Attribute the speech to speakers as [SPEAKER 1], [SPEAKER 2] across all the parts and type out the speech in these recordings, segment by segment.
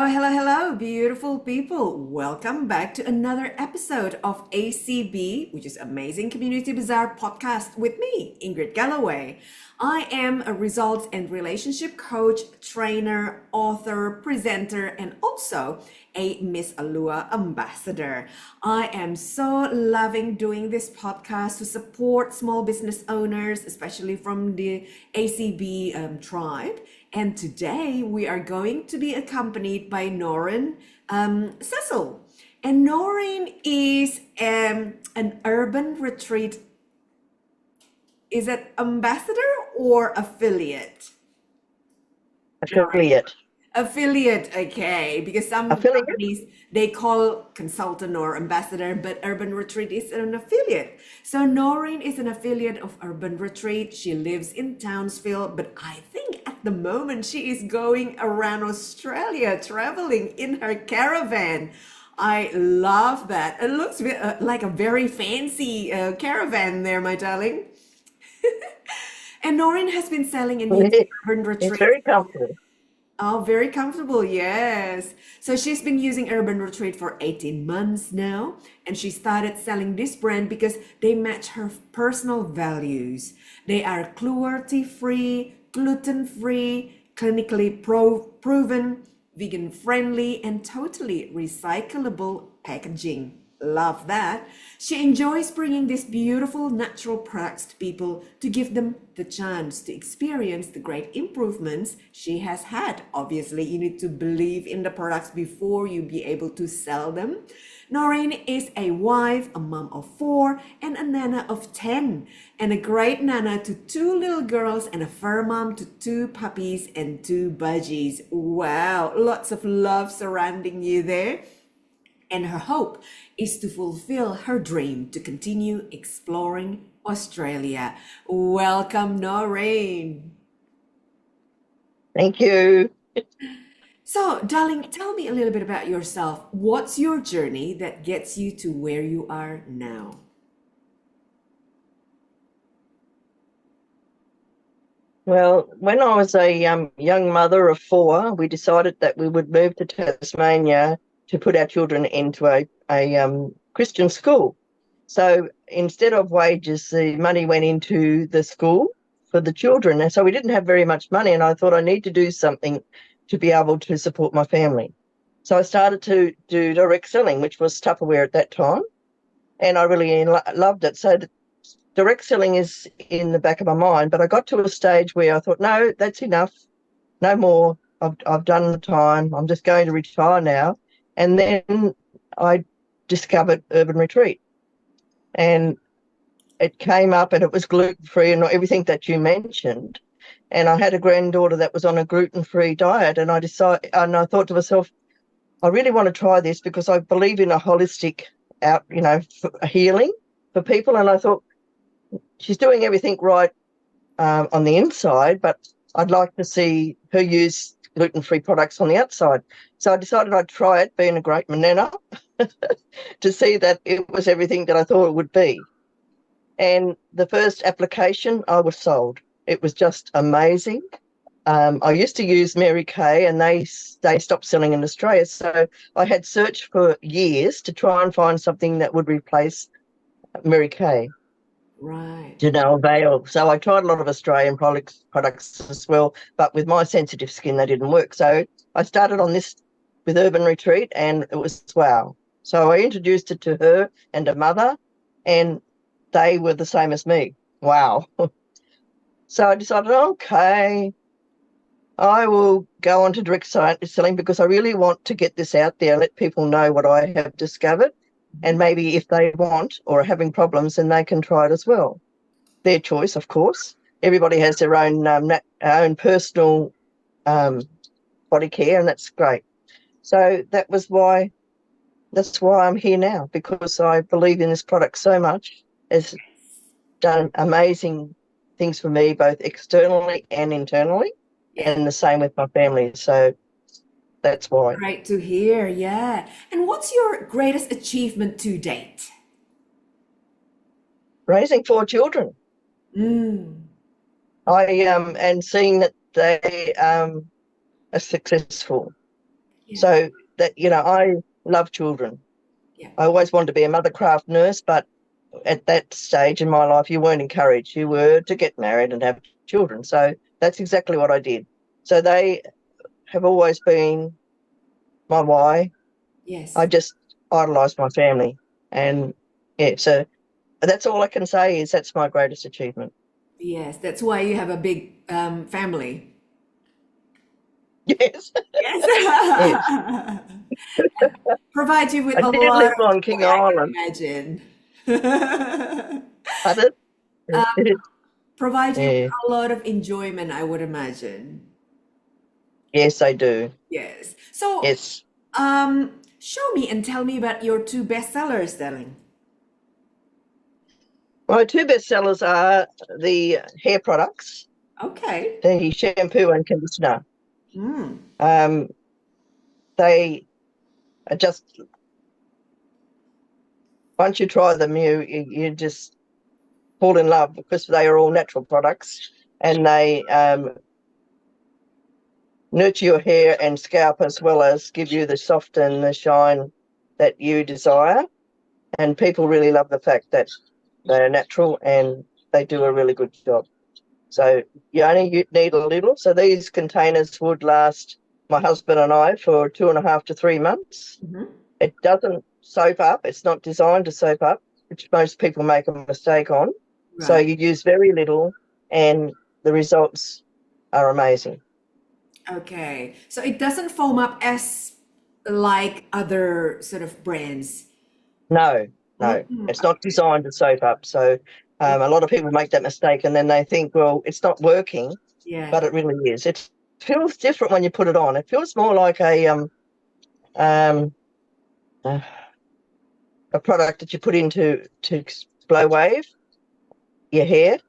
[SPEAKER 1] Hello, beautiful people. Welcome back to another episode of ACB, which is Amazing Community Bazaar podcast with me, Ingrid Galloway. I am a results and relationship coach, trainer, author, presenter, and also a Miss Alua ambassador. I am so loving doing this podcast to support small business owners, especially from the ACB tribe. And today we are going to be accompanied by Noreen, Cecil. And Noreen is an urban retreat. Is it ambassador or affiliate?
[SPEAKER 2] Affiliate.
[SPEAKER 1] Affiliate, okay. Because some
[SPEAKER 2] Affiliate?
[SPEAKER 1] companies, they call consultant or ambassador, but Urban Retreat is an affiliate. So Noreen is an affiliate of Urban Retreat. She lives in Townsville, but I think at the moment she is going around Australia, traveling in her caravan. I love that. It looks like a very fancy caravan there, my darling. And Noreen has been selling in using Urban
[SPEAKER 2] It's
[SPEAKER 1] Retreat.
[SPEAKER 2] very comfortable.
[SPEAKER 1] Oh, very comfortable, yes. So she's been using Urban Retreat for 18 months now, and she started selling this brand because they match her personal values. They are cruelty-free, gluten-free, clinically proven, vegan-friendly, and totally recyclable packaging. Love that. She enjoys bringing these beautiful natural products to people to give them the chance to experience the great improvements she has had. Obviously, you need to believe in the products before you be able to sell them. Noreen is a wife, a mom of 4, and a nana of 10, and a great nana to 2 little girls and a fur mom to 2 puppies and 2 budgies. Wow, lots of love surrounding you there. And her hope is to fulfill her dream to continue exploring Australia. Welcome, Noreen.
[SPEAKER 2] Thank you.
[SPEAKER 1] So, darling, tell me a little bit about yourself. What's your journey that gets you to where you are now?
[SPEAKER 2] Well, when I was a young mother of 4, we decided that we would move to Tasmania to put our children into a Christian school. So instead of wages, the money went into the school for the children. And so we didn't have very much money, and I thought I need to do something to be able to support my family. So I started to do direct selling, which was Tupperware at that time, and I really loved it. So direct selling is in the back of my mind, but I got to a stage where I thought, no, that's enough, no more. I've done the time. I'm just going to retire now. And then I discovered Urban Retreat, and it came up, and it was gluten-free and everything that you mentioned. And I had a granddaughter that was on a gluten-free diet, and I thought to myself, I really want to try this because I believe in a holistic healing for people. And I thought, she's doing everything right on the inside, but I'd like to see her use gluten-free products on the outside. So I decided I'd try it, being a great manana, to see that it was everything that I thought it would be. And the first application, I was sold. It was just amazing. I used to use Mary Kay, and they stopped selling in Australia. So I had searched for years to try and find something that would replace Mary Kay.
[SPEAKER 1] Right.
[SPEAKER 2] To no avail. So I tried a lot of Australian products as well, but with my sensitive skin, they didn't work. So I started on this with Urban Retreat, and it was wow. So I introduced it to her and her mother, and they were the same as me. Wow. So I decided, okay, I will go on to direct selling because I really want to get this out there, let people know what I have discovered, and maybe if they want or are having problems, then they can try it as well. Their choice, of course. Everybody has their own personal body care, and that's great. So that's why I'm here now, because I believe in this product so much. It's done amazing things for me, both externally and internally,
[SPEAKER 1] Yeah.
[SPEAKER 2] and the same with my family. So that's why.
[SPEAKER 1] Great to hear. Yeah. And what's your greatest achievement to date?
[SPEAKER 2] Raising 4 children.
[SPEAKER 1] Mm.
[SPEAKER 2] And seeing that they are successful.
[SPEAKER 1] Yeah.
[SPEAKER 2] So that, I love children.
[SPEAKER 1] Yeah.
[SPEAKER 2] I always wanted to be a mother craft nurse, but at that stage in my life, you weren't encouraged. You were to get married and have children. So that's exactly what I did. So they have always been my why. I
[SPEAKER 1] Yes.
[SPEAKER 2] just idolised my family. And yeah, so that's all I can say is that's my greatest achievement.
[SPEAKER 1] Yes. That's why you have a big family.
[SPEAKER 2] Yes, yes.
[SPEAKER 1] Yes. Provide you with
[SPEAKER 2] I
[SPEAKER 1] a
[SPEAKER 2] did
[SPEAKER 1] lot
[SPEAKER 2] live
[SPEAKER 1] of
[SPEAKER 2] on
[SPEAKER 1] joy,
[SPEAKER 2] King
[SPEAKER 1] I
[SPEAKER 2] Island.
[SPEAKER 1] can imagine.
[SPEAKER 2] Pardon?
[SPEAKER 1] Provide you with
[SPEAKER 2] Yeah.
[SPEAKER 1] a lot of enjoyment, I would imagine.
[SPEAKER 2] Yes, I do.
[SPEAKER 1] Yes. So,
[SPEAKER 2] Yes.
[SPEAKER 1] show me and tell me about your two bestsellers, darling.
[SPEAKER 2] My two bestsellers are the hair products,
[SPEAKER 1] Okay.
[SPEAKER 2] the shampoo and conditioner.
[SPEAKER 1] Mm.
[SPEAKER 2] Um, they are just, once you try them, you just fall in love because they are all natural products and they nurture your hair and scalp as well as give you the soft and the shine that you desire. And people really love the fact that they're natural and they do a really good job. So you need a little. So these containers would last my husband and I for 2.5 to 3 months.
[SPEAKER 1] Hmm.
[SPEAKER 2] It doesn't soap up. It's not designed to soap up, which most people make a mistake on. So
[SPEAKER 1] Right.
[SPEAKER 2] you use very little and the results are amazing.
[SPEAKER 1] Okay. So it doesn't foam up as like other sort of brands.
[SPEAKER 2] No, no,
[SPEAKER 1] Mm,
[SPEAKER 2] it's not designed to soap up. So
[SPEAKER 1] okay.
[SPEAKER 2] a lot of people make that mistake and then they think, well, it's not working,
[SPEAKER 1] Yeah.
[SPEAKER 2] but it really is. It feels different when you put it on. It feels more like um, uh, a product that you put into to blow wave your hair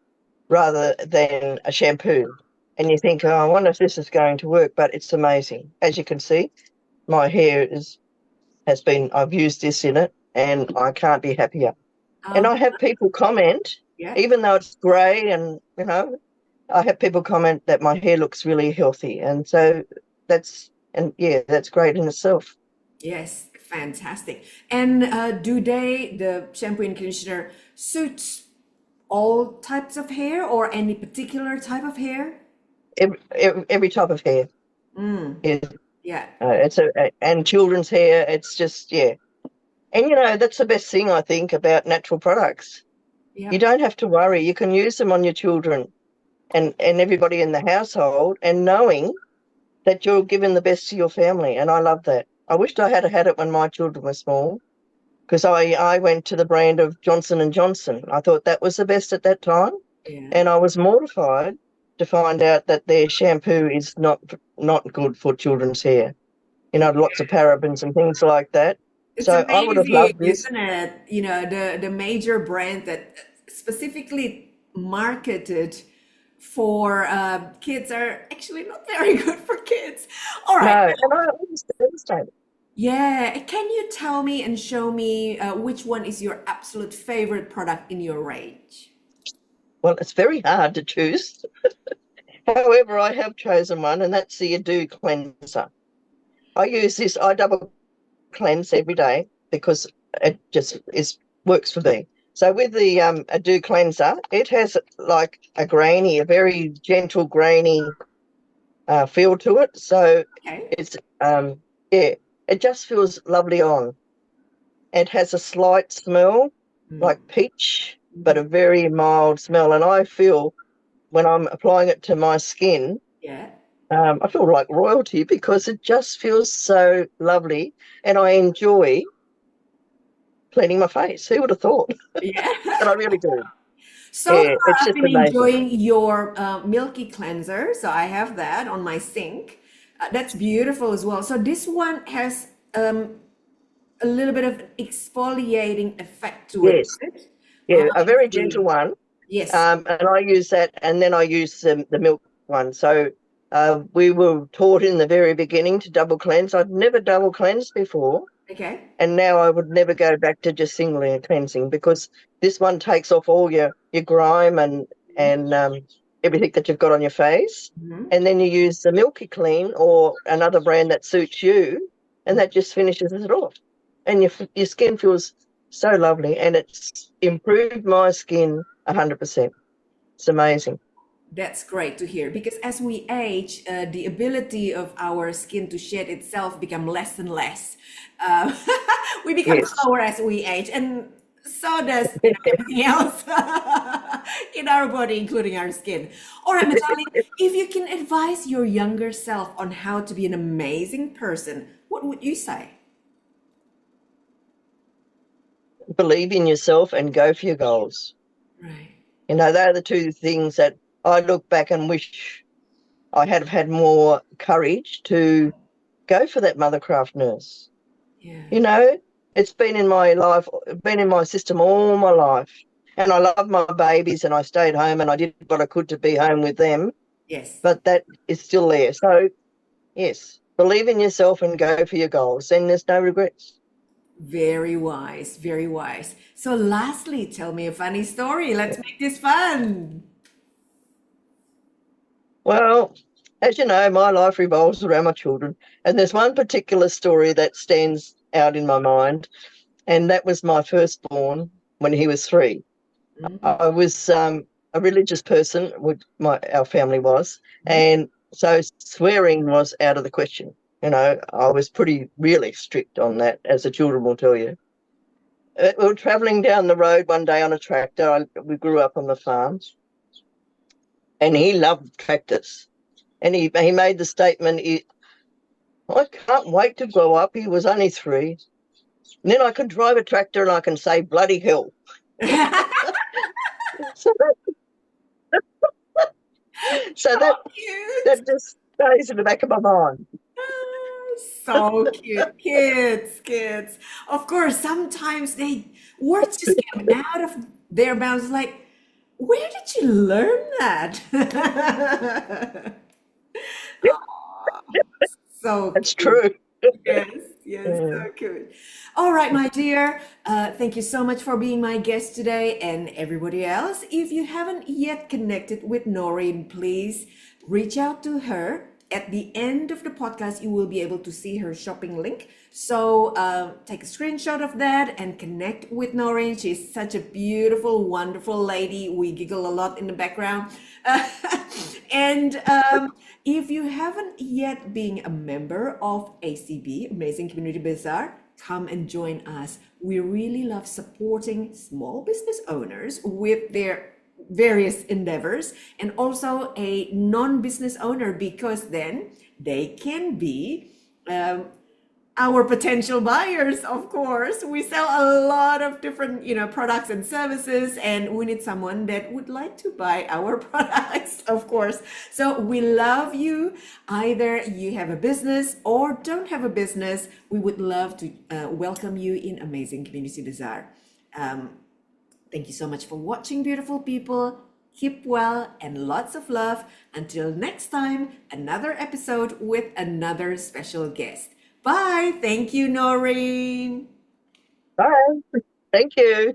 [SPEAKER 2] rather than a shampoo. And you think, oh, I wonder if this is going to work, but it's amazing. As you can see, my hair I've used this in it and I can't be happier. And
[SPEAKER 1] Um,
[SPEAKER 2] I have people comment,
[SPEAKER 1] yeah.
[SPEAKER 2] even though it's grey and, I have people comment that my hair looks really healthy. And so that's great in itself.
[SPEAKER 1] Yes. Fantastic. And do the shampoo and conditioner suit all types of hair or any particular type of hair?
[SPEAKER 2] Every type of hair.
[SPEAKER 1] Mm,
[SPEAKER 2] Yeah,
[SPEAKER 1] yeah.
[SPEAKER 2] and children's hair, it's just, yeah. And, that's the best thing, I think, about natural products. You
[SPEAKER 1] Yep.
[SPEAKER 2] don't have to worry. You can use them on your children and everybody in the household and knowing that you're giving the best to your family. And I love that. I wished I had it when my children were small because I went to the brand of Johnson and Johnson. I thought that was the best at that time.
[SPEAKER 1] Yeah.
[SPEAKER 2] And I was mortified to find out that their shampoo is not good for children's hair. Lots of parabens and things like that.
[SPEAKER 1] It's
[SPEAKER 2] So I would have
[SPEAKER 1] amazing,
[SPEAKER 2] loved this.
[SPEAKER 1] isn't it? You know, the major brand that specifically marketed for kids are actually not very good for kids. All
[SPEAKER 2] No,
[SPEAKER 1] right.
[SPEAKER 2] and I understand.
[SPEAKER 1] Yeah. Can you tell me and show me which one is your absolute favorite product in your range?
[SPEAKER 2] Well, it's very hard to choose. However, I have chosen one, and that's the Ado cleanser. I double cleanse every day because it just works for me. So with the Ado cleanser, it has like a very gentle grainy feel to it. So
[SPEAKER 1] Okay.
[SPEAKER 2] it's yeah, it just feels lovely on. It has a slight smell
[SPEAKER 1] Mm,
[SPEAKER 2] like peach, but
[SPEAKER 1] mhm.
[SPEAKER 2] a very mild smell. And I feel when I'm applying it to my skin,
[SPEAKER 1] Yeah.
[SPEAKER 2] I feel like royalty because it just feels so lovely, and I enjoy cleaning my face. Who would have thought?
[SPEAKER 1] Yeah.
[SPEAKER 2] But I really do.
[SPEAKER 1] So
[SPEAKER 2] Yeah,
[SPEAKER 1] far,
[SPEAKER 2] it's
[SPEAKER 1] I've
[SPEAKER 2] just
[SPEAKER 1] been
[SPEAKER 2] amazing.
[SPEAKER 1] enjoying your milky cleanser. So I have that on my sink. That's beautiful as well. So this one has a little bit of exfoliating effect to it,
[SPEAKER 2] Yes,
[SPEAKER 1] right?
[SPEAKER 2] yeah, a
[SPEAKER 1] I
[SPEAKER 2] very gentle
[SPEAKER 1] see.
[SPEAKER 2] one.
[SPEAKER 1] Yes.
[SPEAKER 2] And I use that, and then I use the milk one. So we were taught in the very beginning to double cleanse. I'd never double cleansed before,
[SPEAKER 1] Okay.
[SPEAKER 2] and now I would never go back to just singly cleansing because this one takes off all your grime and everything that you've got on your face,
[SPEAKER 1] Mhm.
[SPEAKER 2] and then you use the Milky Clean or another brand that suits you, and that just finishes it off. And your skin feels so lovely, and it's improved my skin 100%. It's amazing.
[SPEAKER 1] That's great to hear because as we age, the ability of our skin to shed itself become less and less. Uh, we become
[SPEAKER 2] Yes.
[SPEAKER 1] slower as we age, and so does everything else in our body, including our skin. All right, Natalie, if you can advise your younger self on how to be an amazing person, what would you say?
[SPEAKER 2] Believe in yourself and go for your goals.
[SPEAKER 1] Right.
[SPEAKER 2] They're the two things that I look back and wish I had had more courage to go for that mothercraft nurse.
[SPEAKER 1] Yeah.
[SPEAKER 2] It's been in my life, been in my system all my life. And I love my babies, and I stayed home and I did what I could to be home with them,
[SPEAKER 1] Yes.
[SPEAKER 2] but that is still there. So, yes, believe in yourself and go for your goals. Then there's no regrets.
[SPEAKER 1] Very wise. Very wise. So, lastly, tell me a funny story. Let's make this fun.
[SPEAKER 2] Well, as you know, my life revolves around my children. And there's one particular story that stands out in my mind, and that was my firstborn when he was 3.
[SPEAKER 1] Mm,
[SPEAKER 2] I was a religious person, our family was, and so swearing was out of the question. I was really strict on that, as the children will tell you. We were travelling down the road one day on a tractor. We grew up on the farm, and he loved tractors. And he made the statement, I can't wait to grow up. He was only 3. And then I can drive a tractor and I can say bloody hell.
[SPEAKER 1] mm.
[SPEAKER 2] So so
[SPEAKER 1] So
[SPEAKER 2] that
[SPEAKER 1] cute.
[SPEAKER 2] that just stays in the back of my mind.
[SPEAKER 1] So cute. Kids. Of course, sometimes words just come out of their mouths like, where did you learn that? Aw, so
[SPEAKER 2] That's
[SPEAKER 1] cute.
[SPEAKER 2] true.
[SPEAKER 1] Yes, yes,
[SPEAKER 2] Yeah.
[SPEAKER 1] so good. All right, my dear. Thank you so much for being my guest today, and everybody else. If you haven't yet connected with Noreen, please reach out to her. At the end of the podcast, you will be able to see her shopping link. So take a screenshot of that and connect with Noreen. She's such a beautiful, wonderful lady. We giggle a lot in the background. And if you haven't yet been a member of ACB, Amazing Community Bazaar, come and join us. We really love supporting small business owners with their various endeavors and also a non-business owner because then they can be our potential buyers. Of course, we sell a lot of different products and services, and we need someone that would like to buy our products, of course. So we love you. Either you have a business or don't have a business, we would love to welcome you in Amazing Community Bazaar. Thank you so much for watching, beautiful people. Keep well and lots of love. Until next time, another episode with another special guest. Bye. Thank you, Noreen.
[SPEAKER 2] Bye. Thank you.